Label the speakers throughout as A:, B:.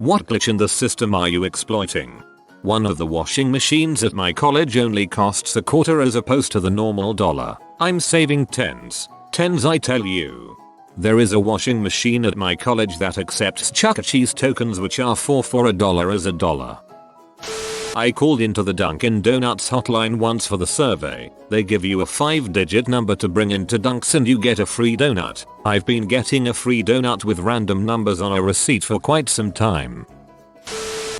A: What glitch in the system are you exploiting? One of the washing machines at my college only costs a quarter as opposed to the normal dollar. I'm saving tens. Tens, I tell you. There is a washing machine at my college that accepts Chuck E. Cheese tokens, which are for $1 as a dollar. I called into the Dunkin' Donuts hotline once for the survey. They give you a 5-digit number to bring into Dunks and you get a free donut. I've been getting a free donut with random numbers on a receipt for quite some time.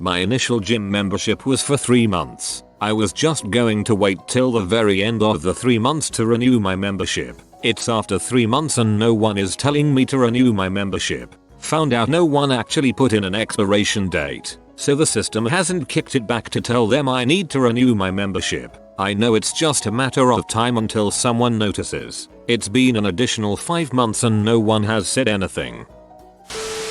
A: My initial gym membership was for 3 months. I was just going to wait till the very end of the 3 months to renew my membership. It's after 3 months and no one is telling me to renew my membership. Found out no one actually put in an expiration date. So the system hasn't kicked it back to tell them I need to renew my membership. I know it's just a matter of time until someone notices. It's been an additional 5 months and no one has said anything.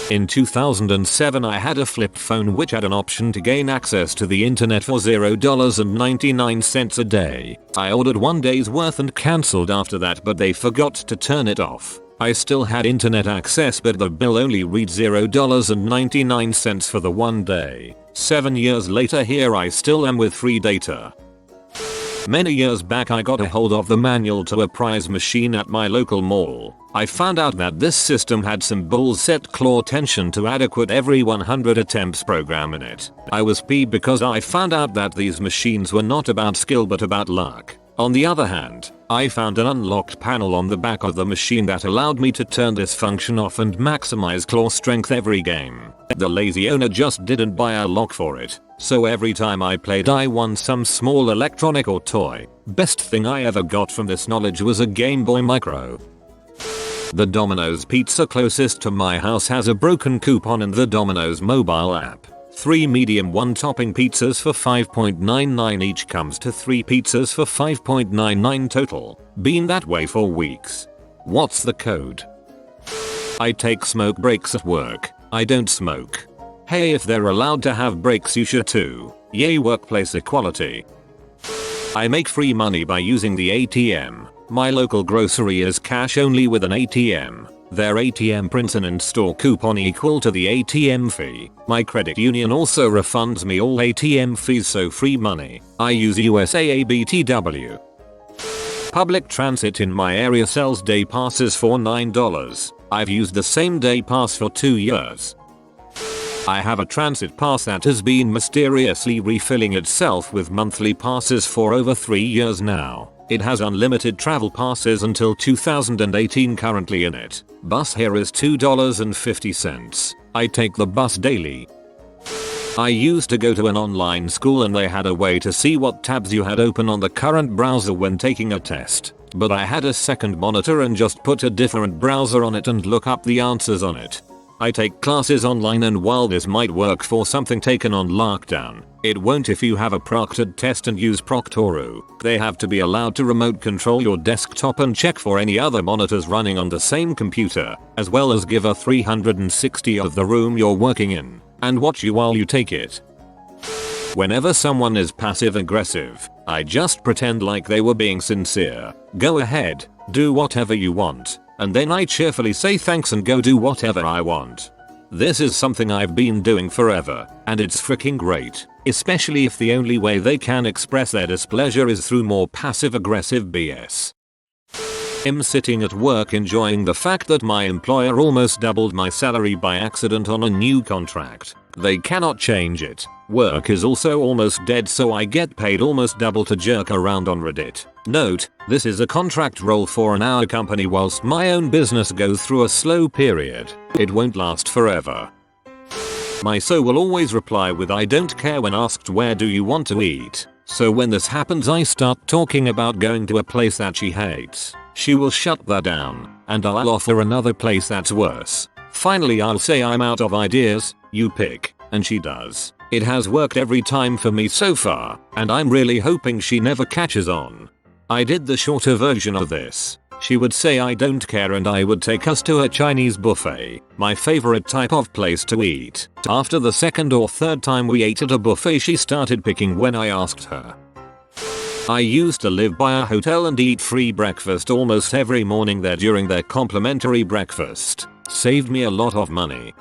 A: In 2007 I had a flip phone which had an option to gain access to the internet for $0.99 a day. I ordered 1 day's worth and cancelled after that, but they forgot to turn it off. I still had internet access, but the bill only reads $0.99 for the 1 day. 7 years later, here I still am with free data. Many years back I got a hold of the manual to a prize machine at my local mall. I found out that this system had some bull set claw tension to adequate every 100 attempts program in it. I was peeved because I found out that these machines were not about skill but about luck. On the other hand, I found an unlocked panel on the back of the machine that allowed me to turn this function off and maximize claw strength every game. The lazy owner just didn't buy a lock for it, so every time I played I won some small electronic or toy. Best thing I ever got from this knowledge was a Game Boy Micro. The Domino's pizza closest to my house has a broken coupon in the Domino's mobile app. 3 medium 1 topping pizzas for $5.99 each comes to 3 pizzas for $5.99 total. Been that way for weeks. What's the code? I take smoke breaks at work. I don't smoke. Hey, if they're allowed to have breaks you should too. Yay, workplace equality. I make free money by using the ATM. My local grocery is cash only with an ATM. Their ATM prints an in-store coupon equal to the ATM fee. My credit union also refunds me all ATM fees, so free money. I use USAABTW. Public transit in my area sells day passes for $9. I've used the same day pass for 2 years. I have a transit pass that has been mysteriously refilling itself with monthly passes for over 3 years now. It has unlimited travel passes until 2018 currently in it. Bus here is $2.50. I take the bus daily. I used to go to an online school and they had a way to see what tabs you had open on the current browser when taking a test. But I had a second monitor and just put a different browser on it and look up the answers on it. I take classes online, and while this might work for something taken on lockdown, it won't if you have a proctored test and use Proctoru. They have to be allowed to remote control your desktop and check for any other monitors running on the same computer, as well as give a 360 of the room you're working in, and watch you while you take it. Whenever someone is passive aggressive, I just pretend like they were being sincere. Go ahead, do whatever you want. And then I cheerfully say thanks and go do whatever I want. This is something I've been doing forever, and it's freaking great, especially if the only way they can express their displeasure is through more passive-aggressive BS. I'm sitting at work enjoying the fact that my employer almost doubled my salary by accident on a new contract. They cannot change it. Work is also almost dead, so I get paid almost double to jerk around on Reddit. Note, this is a contract role for an hour company whilst my own business goes through a slow period. It won't last forever. My so will always reply with I don't care when asked where do you want to eat. So when this happens I start talking about going to a place that she hates. She will shut that down, and I'll offer another place that's worse. Finally I'll say I'm out of ideas, you pick, and she does. It has worked every time for me so far, and I'm really hoping she never catches on. I did the shorter version of this. She would say I don't care and I would take us to a Chinese buffet, my favorite type of place to eat. After the second or third time we ate at a buffet she started picking when I asked her. I used to live by a hotel and eat free breakfast almost every morning there during their complimentary breakfast. Saved me a lot of money.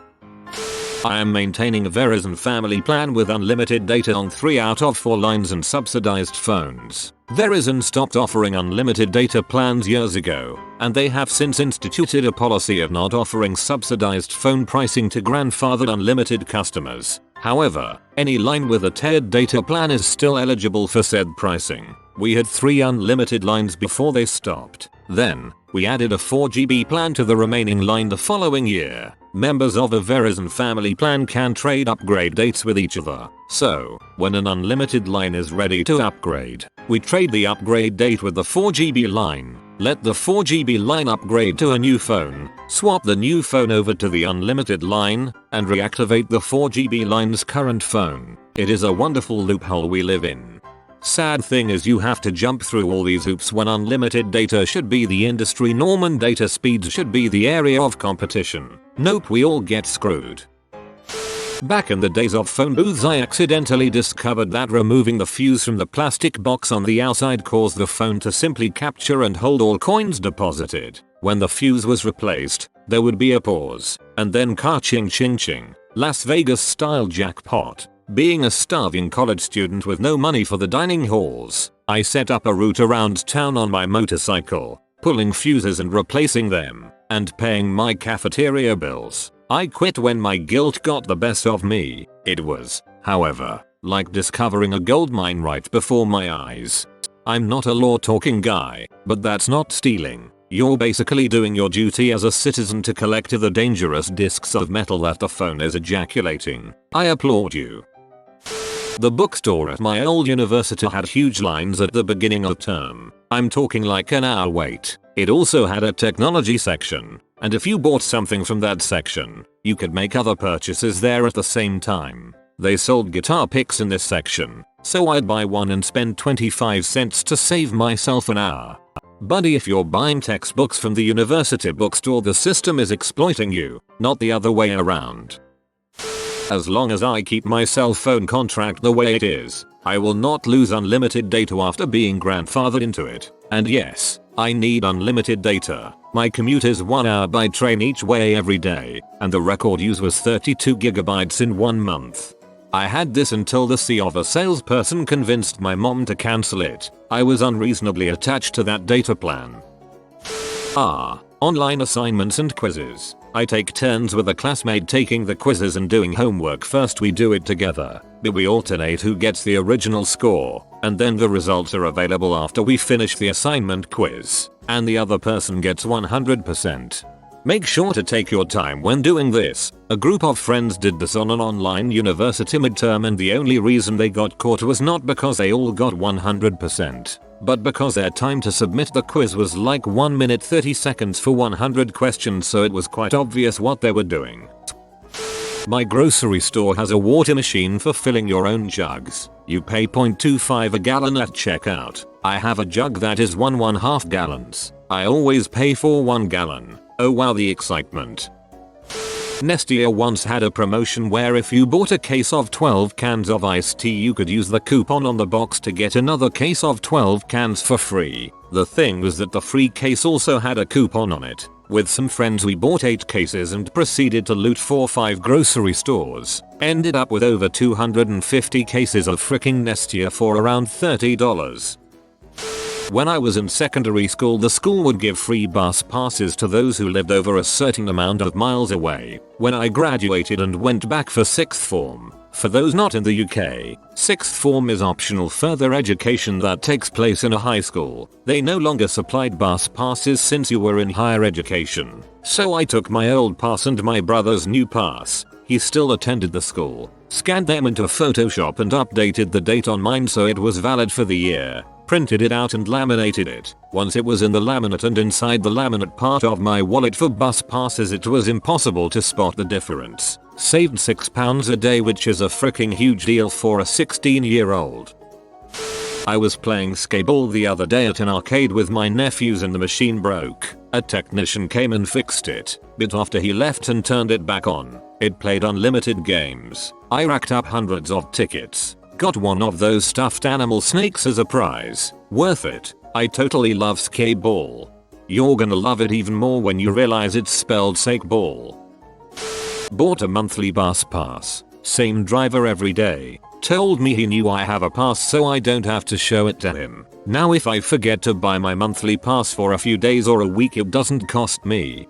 A: I am maintaining a Verizon family plan with unlimited data on 3 out of 4 lines and subsidized phones. Verizon stopped offering unlimited data plans years ago, and they have since instituted a policy of not offering subsidized phone pricing to grandfathered unlimited customers. However, any line with a tiered data plan is still eligible for said pricing. We had 3 unlimited lines before they stopped. Then, we added a 4GB plan to the remaining line the following year. Members of a Verizon family plan can trade upgrade dates with each other. So, when an unlimited line is ready to upgrade, we trade the upgrade date with the 4GB line, let the 4GB line upgrade to a new phone, swap the new phone over to the unlimited line, and reactivate the 4GB line's current phone. It is a wonderful loophole we live in. Sad thing is you have to jump through all these hoops when unlimited data should be the industry norm and data speeds should be the area of competition. Nope, we all get screwed. Back in the days of phone booths, I accidentally discovered that removing the fuse from the plastic box on the outside caused the phone to simply capture and hold all coins deposited. When the fuse was replaced, there would be a pause, and then ka-ching ching ching, Las Vegas style jackpot. Being a starving college student with no money for the dining halls, I set up a route around town on my motorcycle, pulling fuses and replacing them, and paying my cafeteria bills. I quit when my guilt got the best of me. It was, however, like discovering a gold mine right before my eyes. I'm not a law-talking guy, but that's not stealing. You're basically doing your duty as a citizen to collect the dangerous discs of metal that the phone is ejaculating. I applaud you. The bookstore at my old university had huge lines at the beginning of term. I'm talking like an hour wait. It also had a technology section, and if you bought something from that section, you could make other purchases there at the same time. They sold guitar picks in this section, so I'd buy one and spend 25 cents to save myself an hour. Buddy, if you're buying textbooks from the university bookstore, the system is exploiting you, not the other way around. As long as I keep my cell phone contract the way it is, I will not lose unlimited data after being grandfathered into it. And yes, I need unlimited data. My commute is 1 hour by train each way every day, and the record use was 32 gigabytes in 1 month. I had this until the C of a salesperson convinced my mom to cancel it. I was unreasonably attached to that data plan. Online assignments and quizzes. I take turns with a classmate taking the quizzes and doing homework. First we do it together, but we alternate who gets the original score, and then the results are available after we finish the assignment quiz, and the other person gets 100%. Make sure to take your time when doing this. A group of friends did this on an online university midterm, and the only reason they got caught was not because they all got 100%, but because their time to submit the quiz was like 1 minute 30 seconds for 100 questions, so it was quite obvious what they were doing. My grocery store has a water machine for filling your own jugs. You pay $0.25 a gallon at checkout. I have a jug that is 1.5 gallons. I always pay for 1 gallon. Oh wow, the excitement. Nestea once had a promotion where if you bought a case of 12 cans of iced tea, you could use the coupon on the box to get another case of 12 cans for free. The thing was that the free case also had a coupon on it. With some friends we bought 8 cases and proceeded to loot 4 or 5 grocery stores. Ended up with over 250 cases of fricking Nestea for around $30. When I was in secondary school, the school would give free bus passes to those who lived over a certain amount of miles away. When I graduated and went back for 6th form, for those not in the UK, 6th form is optional further education that takes place in a high school. They no longer supplied bus passes since you were in higher education. So I took my old pass and my brother's new pass. He still attended the school. Scanned them into Photoshop and updated the date on mine so it was valid for the year. Printed it out and laminated it. Once it was in the laminate and inside the laminate part of my wallet for bus passes, it was impossible to spot the difference. Saved £6 a day, which is a freaking huge deal for a 16-year-old. I was playing skee-ball the other day at an arcade with my nephews and the machine broke. A technician came and fixed it, but after he left and turned it back on, it played unlimited games. I racked up hundreds of tickets. Got one of those stuffed animal snakes as a prize. Worth it. I totally love skee-ball. You're gonna love it even more when you realize it's spelled sake ball. Bought a monthly bus pass. Same driver every day. Told me he knew I have a pass so I don't have to show it to him. Now if I forget to buy my monthly pass for a few days or a week it doesn't cost me.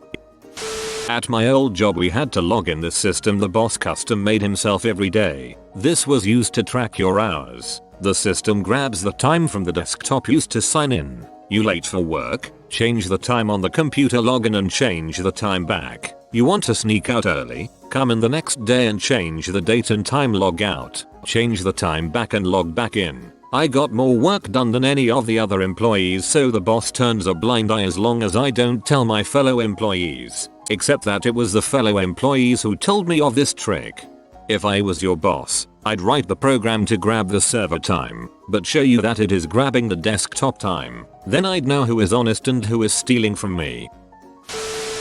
A: At my old job we had to log in the system the boss custom made himself every day. This was used to track your hours. The system grabs the time from the desktop used to sign in. You late for work? Change the time on the computer, log in and change the time back. You want to sneak out early? Come in the next day and change the date and time, log out. Change the time back and log back in. I got more work done than any of the other employees, so the boss turns a blind eye as long as I don't tell my fellow employees. Except that it was the fellow employees who told me of this trick. If I was your boss, I'd write the program to grab the server time, but show you that it is grabbing the desktop time. Then I'd know who is honest and who is stealing from me.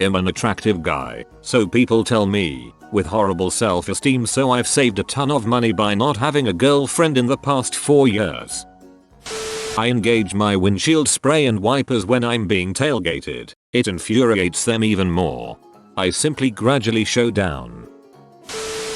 A: I'm an attractive guy, so people tell me, with horrible self-esteem, so I've saved a ton of money by not having a girlfriend in the past 4 years. I engage my windshield spray and wipers when I'm being tailgated. It infuriates them even more. I simply gradually show down.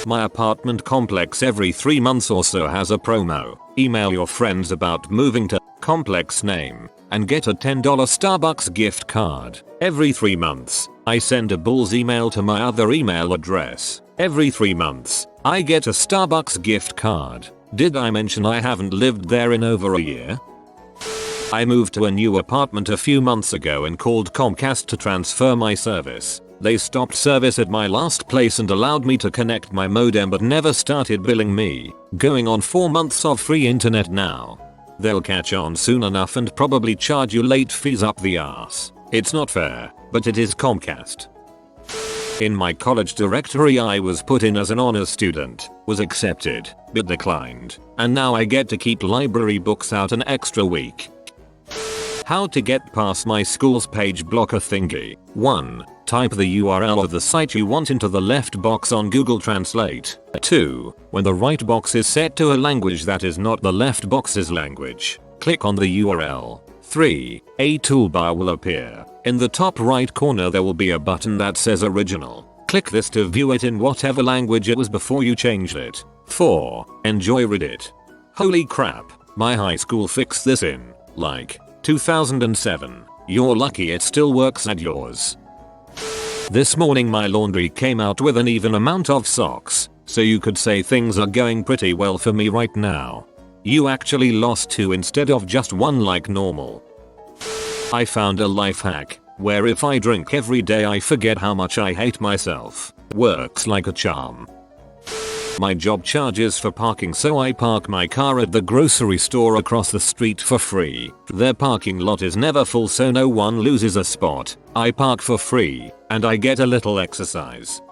A: My apartment complex every 3 months or so has a promo. Email your friends about moving to complex name and get a $10 Starbucks gift card. Every 3 months, I send a Bulls email to my other email address. Every 3 months, I get a Starbucks gift card. Did I mention I haven't lived there in over a year? I moved to a new apartment a few months ago and called Comcast to transfer my service. They stopped service at my last place and allowed me to connect my modem but never started billing me. Going on 4 months of free internet now. They'll catch on soon enough and probably charge you late fees up the arse. It's not fair, but it is Comcast. In my college directory I was put in as an honors student, was accepted, but declined, and now I get to keep library books out an extra week. How to get past my school's page blocker thingy. 1. Type the URL of the site you want into the left box on Google Translate. 2. When the right box is set to a language that is not the left box's language, click on the URL. 3. A toolbar will appear. In the top right corner there will be a button that says Original. Click this to view it in whatever language it was before you changed it. 4. Enjoy Reddit. Holy crap, my high school fixed this in, like, 2007. You're lucky it still works at yours. This morning my laundry came out with an even amount of socks, so you could say things are going pretty well for me right now. You actually lost 2 instead of just 1 like normal. I found a life hack, where if I drink every day I forget how much I hate myself. Works like a charm. My job charges for parking, so I park my car at the grocery store across the street for free. Their parking lot is never full so no one loses a spot. I park for free, and I get a little exercise.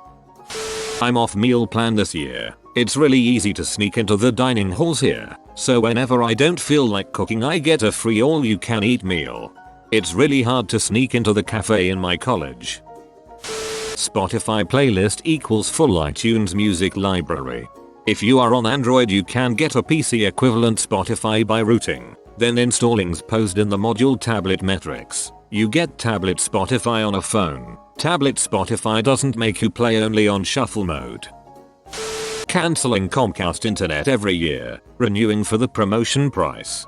A: I'm off meal plan this year. It's really easy to sneak into the dining halls here, so whenever I don't feel like cooking I get a free all-you-can-eat meal. It's really hard to sneak into the cafe in my college. Spotify playlist equals full iTunes music library. If you are on Android you can get a PC equivalent Spotify by rooting, then installing Posed in the module Tablet Metrics. You get tablet Spotify on a phone. Tablet Spotify doesn't make you play only on shuffle mode. Canceling Comcast internet every year, renewing for the promotion price.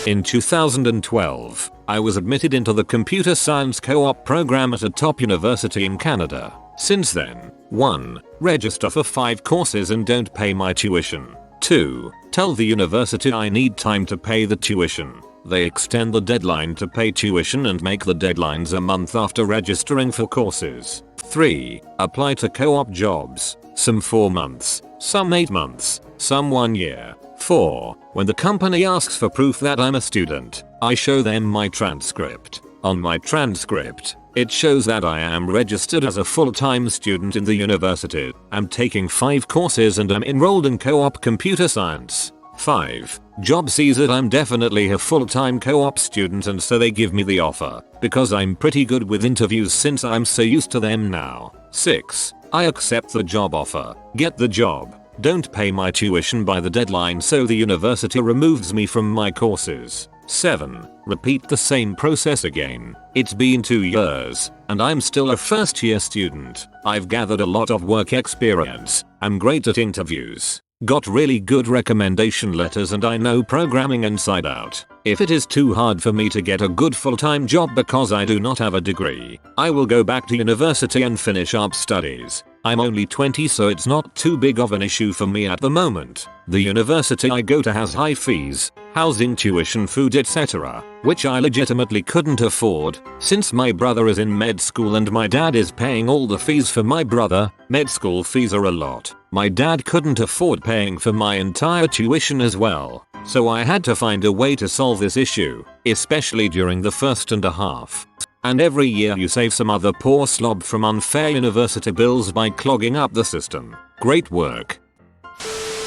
A: In 2012, I was admitted into the computer science co-op program at a top university in Canada. Since then, 1. Register for 5 courses and don't pay my tuition. 2. Tell the university I need time to pay the tuition. They extend the deadline to pay tuition and make the deadlines a month after registering for courses. 3. Apply to co-op jobs, some 4 months, some 8 months, some 1 year. 4. When the company asks for proof that I'm a student, I show them my transcript. On my transcript, it shows that I am registered as a full-time student in the university. I'm taking 5 courses and I'm enrolled in co-op computer science. 5. Job sees that I'm definitely a full-time co-op student and so they give me the offer, because I'm pretty good with interviews since I'm so used to them now. 6. I accept the job offer, get the job, don't pay my tuition by the deadline so the university removes me from my courses. 7. Repeat the same process again. It's been 2 years, and I'm still a first year student. I've gathered a lot of work experience. I'm great at interviews. Got really good recommendation letters, and I know programming inside out. If it is too hard for me to get a good full-time job because I do not have a degree, I will go back to university and finish up studies. I'm only 20, so it's not too big of an issue for me at the moment. The university I go to has high fees, housing, tuition, food, etc., which I legitimately couldn't afford. Since my brother is in med school and my dad is paying all the fees for my brother, med school fees are a lot. My dad couldn't afford paying for my entire tuition as well, so I had to find a way to solve this issue, especially during the first and a half. And every year you save some other poor slob from unfair university bills by clogging up the system. Great work.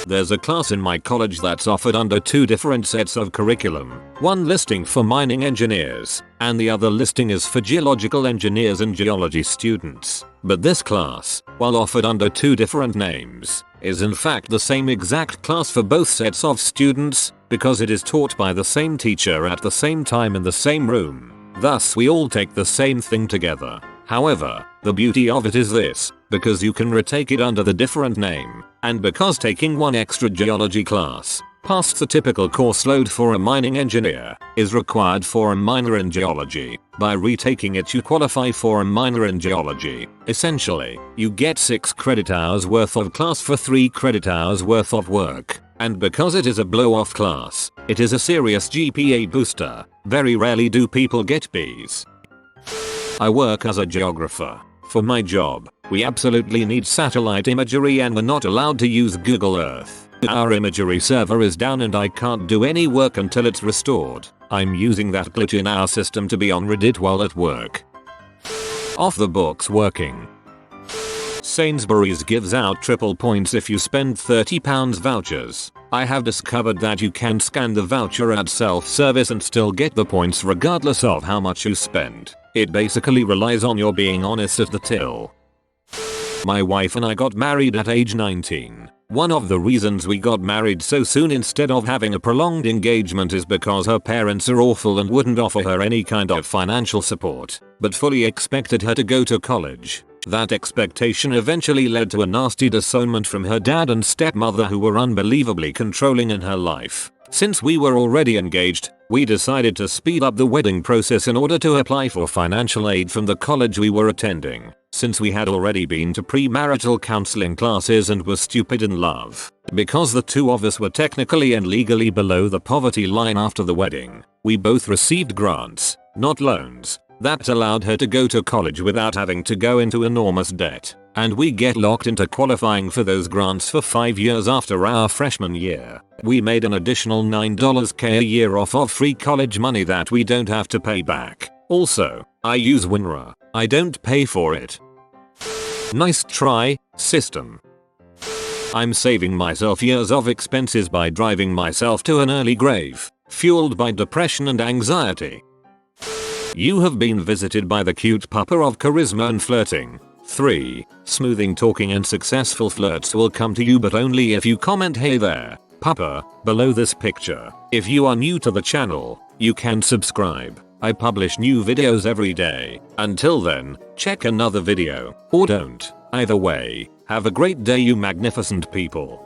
A: There's a class in my college that's offered under 2 different sets of curriculum. One listing for mining engineers, and the other listing is for geological engineers and geology students. But this class, while offered under 2 different names, is in fact the same exact class for both sets of students, because it is taught by the same teacher at the same time in the same room. Thus we all take the same thing together. However, the beauty of it is this, because you can retake it under the different name, and because taking one extra geology class, past the typical course load for a mining engineer, is required for a minor in geology. By retaking it you qualify for a minor in geology. Essentially, you get 6 credit hours worth of class for 3 credit hours worth of work. And because it is a blow-off class, it is a serious GPA booster. Very rarely do people get B's. I work as a geographer. For my job, we absolutely need satellite imagery and we're not allowed to use Google Earth. Our imagery server is down and I can't do any work until it's restored. I'm using that glitch in our system to be on Reddit while at work. Off the books working. Sainsbury's gives out triple points if you spend £30 vouchers. I have discovered that you can scan the voucher at self-service and still get the points regardless of how much you spend. It basically relies on your being honest at the till. My wife and I got married at age 19. One of the reasons we got married so soon instead of having a prolonged engagement is because her parents are awful and wouldn't offer her any kind of financial support, but fully expected her to go to college. That expectation eventually led to a nasty disownment from her dad and stepmother, who were unbelievably controlling in her life. Since we were already engaged, we decided to speed up the wedding process in order to apply for financial aid from the college we were attending, since we had already been to premarital counseling classes and were stupid in love. Because the two of us were technically and legally below the poverty line after the wedding, we both received grants, not loans, that allowed her to go to college without having to go into enormous debt, and we get locked into qualifying for those grants for 5 years after our freshman year. We made an additional $9k a year off of free college money that we don't have to pay back. Also, I use WinRA. I don't pay for it. Nice try, system. I'm saving myself years of expenses by driving myself to an early grave, fueled by depression and anxiety. You have been visited by the cute papa of charisma and flirting. 3. Smoothing, talking and successful flirts will come to you, but only if you comment "Hey there, papa" below this picture. If you are new to the channel, you can subscribe. I publish new videos every day. Until then, check another video, or don't. Either way, have a great day, you magnificent people.